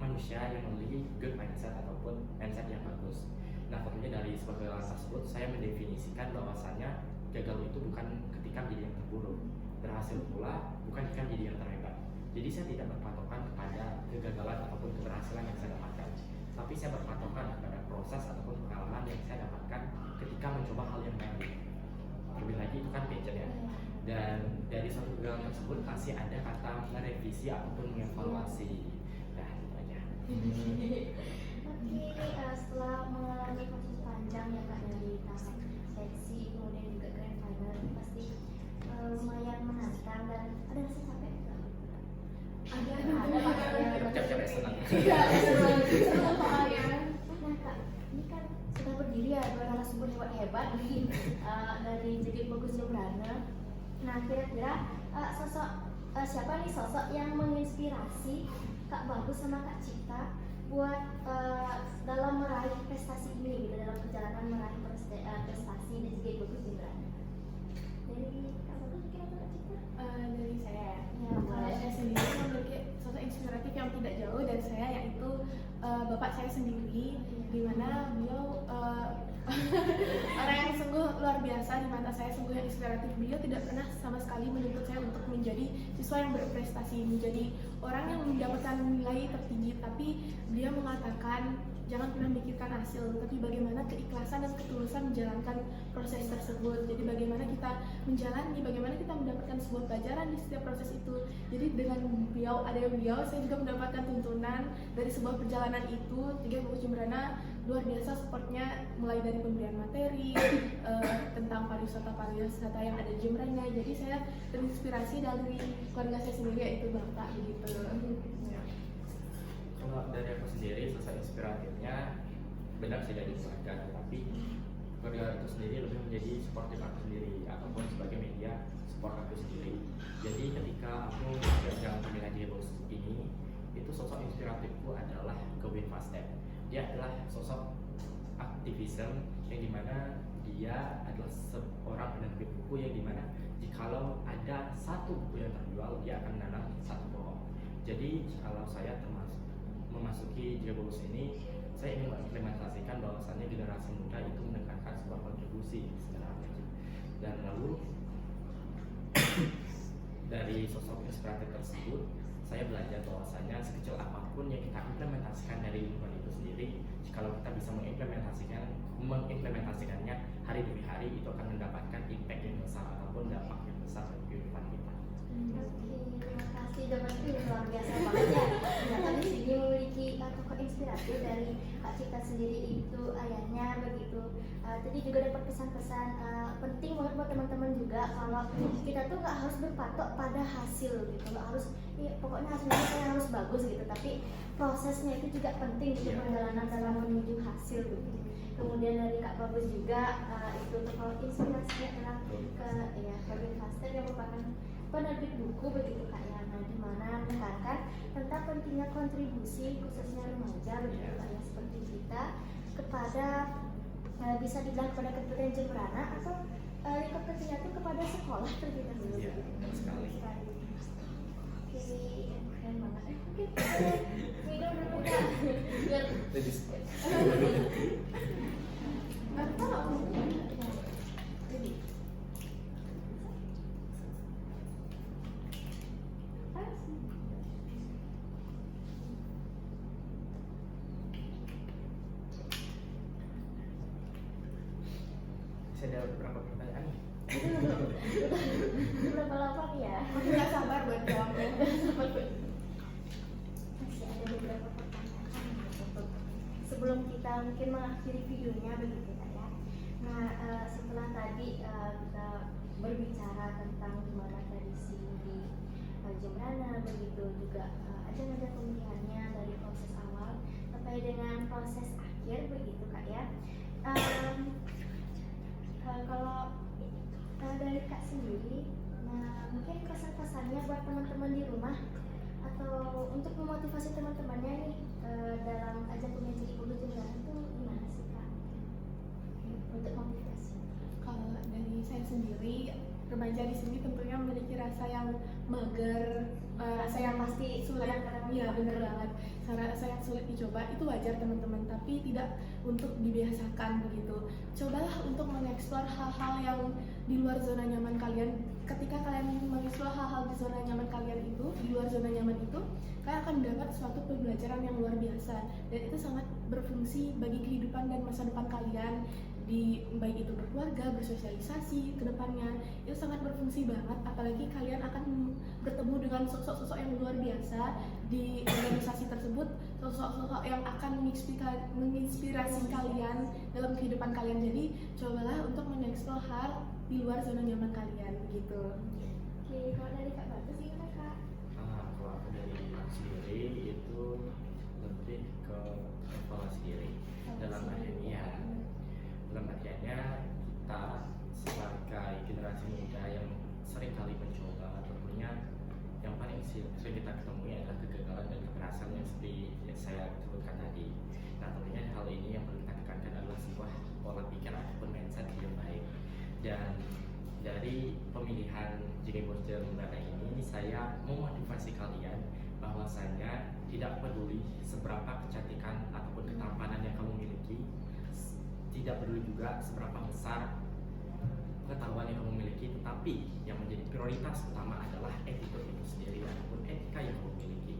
manusia yang memiliki good mindset ataupun mindset yang bagus. Nah, tentunya dari sebuah kegagalan tersebut saya mendefinisikan bahwasanya gagal itu bukan ketika menjadi yang terburuk, berhasil pula bukan ketika menjadi yang terhebat. Jadi saya tidak berpatokan kepada kegagalan ataupun keberhasilan yang saya dapatkan, tapi saya berpatokan kepada proses ataupun pengalaman yang saya dapatkan ketika mencoba hal yang baru. Lebih lagi itu kan passion ya. Dan dari suatu kegagalan tersebut pasti ada kata merevisi ataupun mengevaluasi. Nah, itu aja. Oke, setelah mengalami proses panjang ya Kak, dari tahap seleksi kemudian juga grand final, pasti lumayan menantang dan ada rasa capek nggak? Ada Capek-capek senang. Iya, senang soalnya. Nah Kak, ini kan sudah berdiri ya dua narasumber hebat nih dari Jadi Bagus Jemberana. Nah, kira-kira siapa nih sosok yang menginspirasi Kak Bagus sama Kak Cipta buat dalam meraih prestasi ini gitu, dalam perjalanan meraih prestasi di Jadi Bagus Jemberana? Dari Kak Bagus kira-kira Kak Cipta? Dari saya. Ya, Kalau saya sendiri memiliki sosok inspiratif yang tidak jauh dari saya, yaitu bapak saya sendiri, di mana beliau orang yang sungguh luar biasa di mata saya, sungguh yang inspiratif. Beliau tidak pernah sama sekali menuntut saya untuk menjadi siswa yang berprestasi, menjadi orang yang mendapatkan nilai tertinggi, tapi beliau mengatakan jangan pernah memikirkan hasil, tapi bagaimana keikhlasan dan ketulusan menjalankan proses tersebut. Jadi bagaimana kita menjalani, bagaimana kita mendapatkan sebuah pelajaran di setiap proses itu. Jadi dengan beliau, saya juga mendapatkan tuntunan dari sebuah perjalanan itu. Jadi Bagus Jemberana luar biasa supportnya, mulai dari pemberian materi tentang pariwisata yang ada di Jemberana. Jadi saya terinspirasi dari keluarga saya sendiri, yaitu bapak begitu. Kalau dari aku sendiri, sosok inspiratifnya benar sih dari keluarga, tapi keluarga itu sendiri lebih menjadi supportif aku sendiri ataupun sebagai media support aku sendiri. Jadi ketika aku berjalan pemilihan Jadi Bagus ini, itu sosok inspiratifku adalah Kevin Fastep. Dia adalah sosok aktivism yang dimana dia adalah seorang penerbit buku yang dimana jikalau ada satu buku yang terjual, dia akan menanam satu pohon. Jadi kalau saya memasuki Jadi Bagus ini, saya ingin mengimplementasikan bahwasannya generasi muda itu menekankan sebuah kontribusi segala macam. Dan lalu dari sosok inspiratif tersebut, saya belajar bahwasanya sekecil apapun yang kita implementasikan dari lingkungan itu sendiri, kalau kita bisa mengimplementasikannya hari demi hari itu akan mendapatkan impact yang besar ataupun dampak yang besar bagi kehidupan kita. Oke, terima kasih Domenku, luar biasa banget ya. Ternyata di sini memiliki tokoh inspiratif dari Kak Cita sendiri itu ayahnya begitu. Tadi juga dapat pesan-pesan penting banget buat teman-teman juga kalau kita tuh nggak harus berpatok pada hasil gitu, nggak harus pokoknya hasilnya yang harus bagus gitu, tapi prosesnya itu juga penting gitu, perjalanan dalam menuju hasil gitu. Kemudian dari Kak Bagus juga itu tokoh inspirasinya adalah ke Kevin Foster yang merupakan penerbit buku begitu Kak ya. Nah, di mana menekankan tentang pentingnya kontribusi khususnya remaja begitu Kak ya, seperti kita kepada bisa dibilang kepada kepentingan Jemberana atau lingkup kecilnya itu kepada sekolah terlebih dahulu. Iya, benar sekali. Oke, keren banget. Mungkin minum dulu Kak. Biar jadi Saya ada beberapa pertanyaan nih. berapa lama nih ya? Aku nggak sabar buat jawabnya. Masih ada beberapa pertanyaan untuk sebelum kita mungkin mengakhiri videonya begitu Kak ya. Nah, setelah tadi kita berbicara tentang gimana tradisi di Jemberana begitu, juga ajang-ajang pemilihannya dari proses awal sampai dengan proses akhir begitu Kak ya. Kalau dari Kak sendiri, nah mungkin pesan-pesannya buat teman-teman di rumah atau untuk memotivasi teman-temannya nih dalam ajang pemilihan jadi guru Jemberana itu gimana sih Kak? Untuk motivasi. Kalau dari saya sendiri, remaja di sini tentunya memiliki rasa yang mager, rasa yang pasti sulit. kadang-kadang Iya mager. bener banget. Rasa yang sulit dicoba itu wajar teman-teman, tapi tidak untuk dibiasakan begitu. Cobalah untuk mengeksplor hal-hal yang di luar zona nyaman kalian. Ketika kalian mengeksplor hal-hal di zona nyaman kalian itu, di luar zona nyaman itu, kalian akan mendapat suatu pembelajaran yang luar biasa, dan itu sangat berfungsi bagi kehidupan dan masa depan kalian. Di baik itu berkeluarga, bersosialisasi ke depannya itu sangat berfungsi banget, apalagi kalian akan bertemu dengan sosok-sosok yang luar biasa di organisasi tersebut, sosok-sosok yang akan menginspirasi kalian dalam kehidupan kalian. Jadi cobalah untuk mengeksplor hal di luar zona nyaman kalian gitu. Oke, kalau dari Kak Bagus gimana Kak? Kalau aku dari aku sendiri itu lebih ke evaluasi diri dalam artiannya kita sebagai generasi muda yang sering kali mencoba, tentunya yang paling sering kita ketemui adalah kegagalan dan keberhasilan yang seperti yang saya sebutkan tadi. Nah, tentunya hal ini yang perlu kita tekankan adalah sebuah pola pikir ataupun mindset yang baik. Dan dari pemilihan JG Bos Jemberana ini, saya memotivasi kalian bahwasanya tidak peduli seberapa kecantikan ataupun ketampanan yang kamu miliki, tidak peduli juga seberapa besar pengetahuan yang kamu miliki, tetapi yang menjadi prioritas utama adalah attitude itu sendiri ataupun etika yang kamu miliki.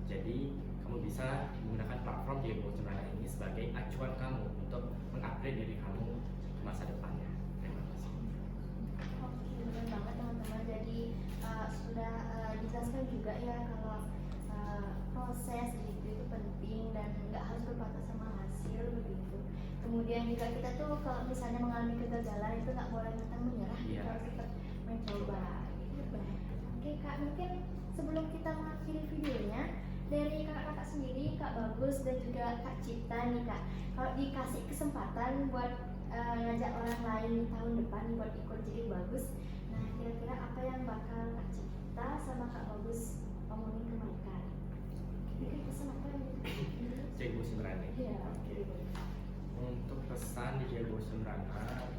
Jadi kamu bisa menggunakan platform JG Bos Jemberana ini sebagai acuan kamu untuk mengupgrade diri kamu ke masa depannya. Terima kasih. Oke, benar banget teman-teman. Jadi sudah dijelaskan juga ya kalau proses gitu itu penting dan nggak harus berpatok sama hasil begitu. Kemudian juga kita tuh kalau misalnya mengalami kegagalan itu nggak boleh mentang menyerah, kita harus tetap mencoba. Oke Kak, mungkin sebelum kita mengakhiri videonya, dari kakak-kakak sendiri, Kak Bagus dan juga Kak Cita nih Kak, kalau dikasih kesempatan buat ngajak orang lain di tahun depan buat ikut jadi Bagus, nah kira-kira apa yang bakal Kak Cita sama Kak Bagus omongin ke mereka? Mungkin pesan apa yang JG Bos Jemberana. Iya. Oke. Untuk pesan di JG Bos Jemberana,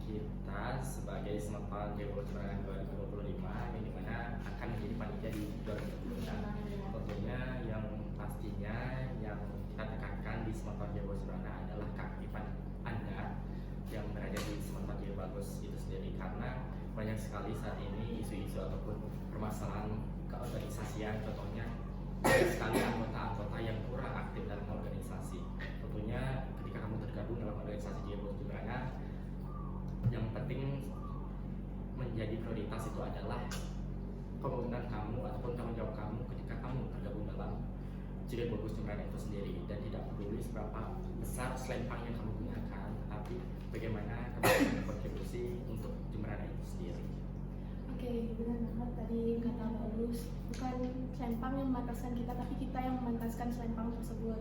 kita sebagai sematan JG Bos Jemberana 2025 yang dimana akan menjadi panitia di 2025. Tentunya yang pastinya yang kita tekankan di sematan JG Bos Jemberana adalah keaktifan Anda yang berada di sematan JG Bagus itu sendiri, karena banyak sekali saat ini isu-isu ataupun permasalahan keorganisasian, contohnya sekali anggota-anggota yang kurang aktif dalam organisasi. Tentunya ketika kamu tergabung dalam organisasi JG Bos Jemberana, yang penting menjadi prioritas itu adalah komitmen kamu ataupun tanggung jawab kamu ketika kamu tergabung dalam Jigit Bagus Jembrana itu sendiri, dan tidak peduli seberapa besar selempang yang kamu gunakan, tapi bagaimana kamu berkontribusi untuk Jembrana itu sendiri. Oke, benar banget tadi kata Bagus. Bukan selempang yang memantaskan kita, tapi kita yang memantaskan selempang tersebut.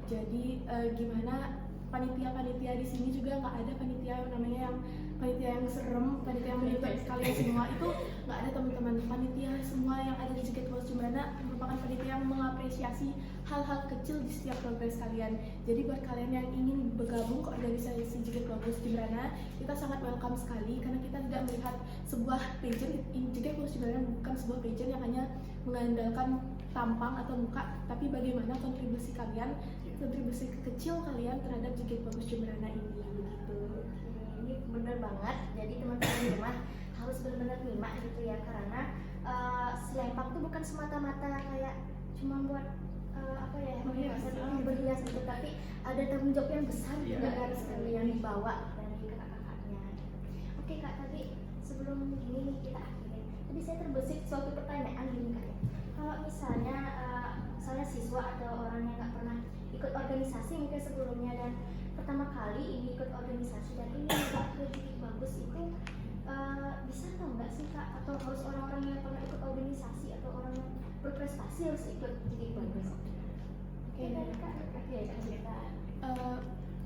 Jadi gimana panitia-panitia di sini juga nggak ada panitia yang namanya yang panitia yang serem, panitia yang menyebut kalian semua itu nggak ada teman-teman. Panitia semua yang ada di Jigit Bagus Jembrana merupakan panitia yang mengapresiasi hal-hal kecil di setiap progres kalian. Jadi buat kalian yang ingin bergabung ke organisasi Jigit Bagus Jembrana, kita sangat welcome sekali karena kita tidak melihat sebuah pageant. Jigit Bagus Jembrana bukan sebuah pageant yang hanya mengandalkan tampang atau muka, tapi bagaimana kontribusi kalian, kontribusi kecil kalian terhadap Jigit Bagus Jembrana ini begitu. Ini bener banget, jadi teman-teman di rumah harus benar-benar nyimak gitu ya, karena selempang tuh bukan semata-mata kayak cuma buat berhias gitu, tapi ada tanggung jawab yang besar juga kan sekali yang dibawa dari kakak-kakaknya. Oke Kak, tapi sebelum gini nih kita akhirin, tadi saya terbesit suatu pertanyaan gini Kak ya. Kalau misalnya saya siswa atau orang yang nggak pernah ikut organisasi mungkin sebelumnya dan pertama kali ini ikut organisasi dan ini nggak ke Jigit Bagus itu bisa atau enggak sih Kak? Atau harus orang-orang yang pernah ikut organisasi atau orang yang berprestasi harus ikut Jigit Bagus? Oke, Kak. Oke, kita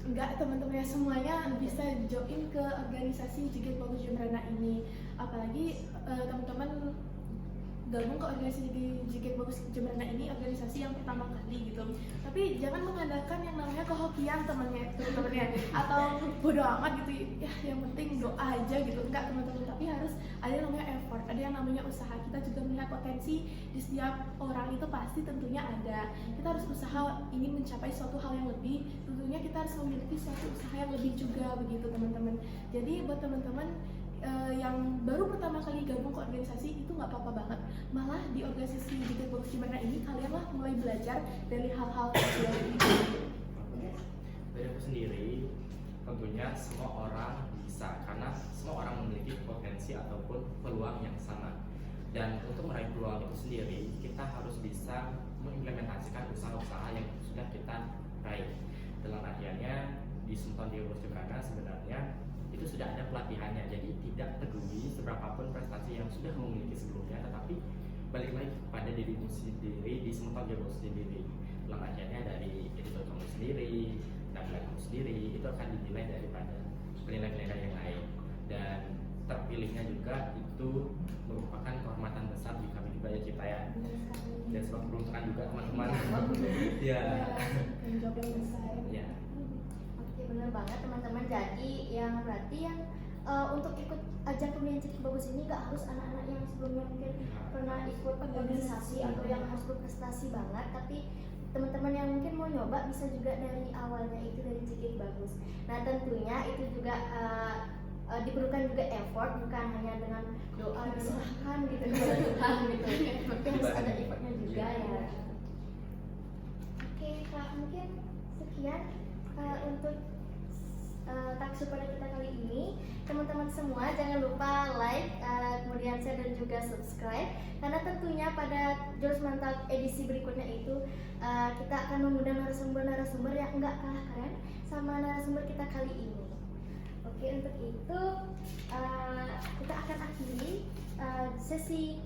enggak, teman-teman semuanya bisa join ke organisasi Jigit Bagus Jembrana ini. Apalagi teman-teman gabung ke organisasi Jigit Bagus Jembrana ini organisasi yang pertama kali gitu. Tapi jangan mengandalkan yang namanya kehokian teman-temannya atau bodo amat gitu ya, yang penting doa aja gitu. Enggak teman-teman, tapi harus ada yang namanya effort, ada yang namanya usaha. Kita juga melihat potensi di setiap orang itu pasti tentunya ada. Kita harus usaha ingin mencapai suatu hal yang lebih, tentunya kita harus memiliki suatu usaha yang lebih juga begitu teman-teman. Jadi buat teman-teman yang baru pertama kali gabung ke organisasi itu nggak apa-apa banget, malah di organisasi Jigit Bagus Jembrana ini kalian lah mulai belajar dari hal-hal kecil gitu. Dari aku sendiri, tentunya semua orang bisa, karena semua orang memiliki potensi ataupun peluang yang sama. Dan untuk meraih peluang itu sendiri, kita harus bisa mengimplementasikan usaha-usaha yang sudah kita raih. Dalam artiannya, di Sultan Bagus Jembrana sebenarnya itu sudah ada pelatihannya, jadi tidak peduli seberapapun prestasi yang sudah kamu miliki sebelumnya, tetapi balik lagi kepada dirimu sendiri di Sultan Bagus sendiri. Dalam artiannya dari editor kamu sendiri, tampilan kamu sendiri, itu akan dinilai daripada penilaian-penilaian yang lain. Dan terpilihnya juga itu merupakan kehormatan besar di kami juga ya kita ya. Dan sebuah keberuntungan juga teman-teman. Ya. Job yang besar. Ya. Bener banget teman-teman, jadi yang berarti yang untuk ikut ajang pemilihan Jigit Bagus ini gak harus anak-anak yang sebelumnya mungkin pernah ikut organisasi atau yang harus berprestasi banget, tapi teman-teman yang mungkin mau nyoba bisa juga dari awalnya itu dari Jigit Bagus. Nah tentunya itu juga diperlukan juga effort, bukan hanya dengan doa diserahkan gitu kepada Tuhan gitu, tapi harus ada effortnya juga ya. Oke Kak, mungkin sekian untuk taksub pada kita kali ini. Teman-teman semua jangan lupa like, kemudian share dan juga subscribe, karena tentunya pada Jurus Mantap edisi berikutnya itu kita akan mengundang narasumber-narasumber yang enggak kalah keren sama narasumber kita kali ini. Oke, untuk itu kita akan akhiri sesi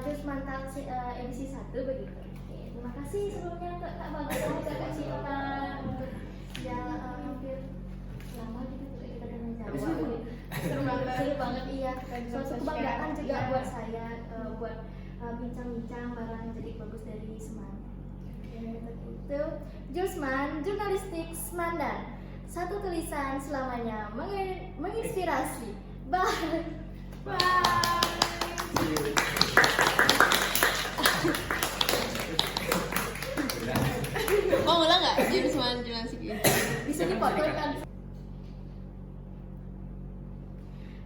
Jurus Mantap edisi 1 begitu. Oke, terima kasih sebelumnya Kak Bagus dan juga Kak Cinta untuk ya hampir lama gitu kita dengan Jawa. Seru banget iya. Suatu kebanggaan juga buat saya buat bincang-bincang bareng Jigit Bagus dari Semarang. Itu Jusman Jurnalistik Semandan. Satu tulisan selamanya menginspirasi. Bye. Bye. Mau ngulang nggak Jusman Jurnalistik itu? Bisa dipotong kan?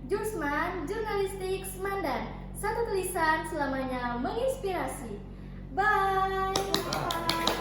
Jusman Jurnalistik Semandan. Satu tulisan selamanya menginspirasi. Bye. Bye.